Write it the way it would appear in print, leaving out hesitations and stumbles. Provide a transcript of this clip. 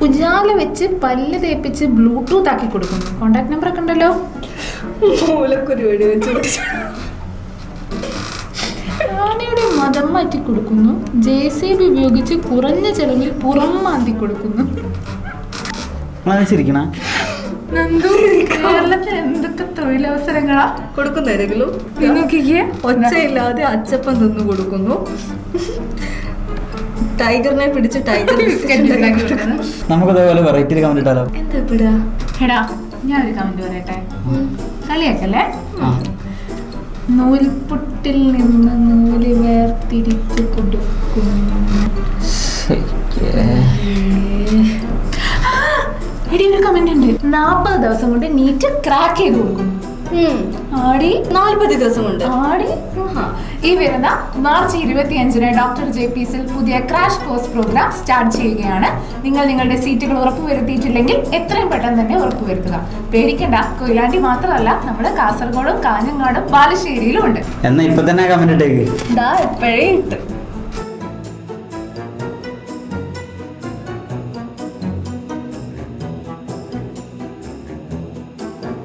ഉജാല വെച്ച് പല്ല് തേപ്പിച്ച് ബ്ലൂടൂത്ത് ആക്കി കൊടുക്കുന്നു. കോണ്ടാക്ട് നമ്പർ ഒക്കെ ഉണ്ടല്ലോ. ആനയുടെ മതം മാറ്റി കൊടുക്കുന്നു. JCB ഉപയോഗിച്ച് കുറഞ്ഞ ചെലവിൽ പുറം മാന്തി കൊടുക്കുന്നു. കേരളത്തിൽ എന്തൊക്കെ തൊഴിലവസരങ്ങളാ കൊടുക്കുന്നാരെങ്കിലും ഒച്ചയില്ലാതെ അച്ചപ്പം തിന്നു കൊടുക്കുന്നു. ടൈഗറിനെ പിടിച്ച് ടൈഗർ നമുക്കതേപോലെ വെറൈറ്റി കമന്റ് ഇട്ടാലോ? എന്താ എടാ ഞാനൊരു കമന്റ് പറയട്ടെ, കളിയാക്കല്ലേ? നൂൽപുട്ടിൽ നിന്ന് നൂല് വേർതിരിച്ച് കൊടുക്കുന്നു. എടി ഒരു കമന്റ് ഉണ്ട്, 40 ദിവസം കൊണ്ട് നീറ്റ് ക്രാക്ക് ചെയ്ത് കൊടുക്കുന്നു. ആടി 40 ദിവസം കൊണ്ട് ആടി. ഈ വരുന്ന മാർച്ച് 25-ന് ഡോക്ടർ JPSൽ പുതിയ ക്രാഷ് കോഴ്സ് പ്രോഗ്രാം സ്റ്റാർട്ട് ചെയ്യുകയാണ്. നിങ്ങൾ നിങ്ങളുടെ സീറ്റുകൾ ഉറപ്പുവരുത്തിയിട്ടില്ലെങ്കിൽ എത്രയും പെട്ടെന്ന് തന്നെ ഉറപ്പുവരുത്തുക. പേടിക്കണ്ട, കൊയിലാണ്ടി മാത്രമല്ല, നമ്മുടെ കാസർഗോഡും കാഞ്ഞങ്ങാടും ബാലുശ്ശേരിയിലും ഉണ്ട്. എന്നാ ഇപ്പൊ തന്നെ കമന്റ് ഇട്ടേക്ക്. എപ്പോഴേ ഇട്ട്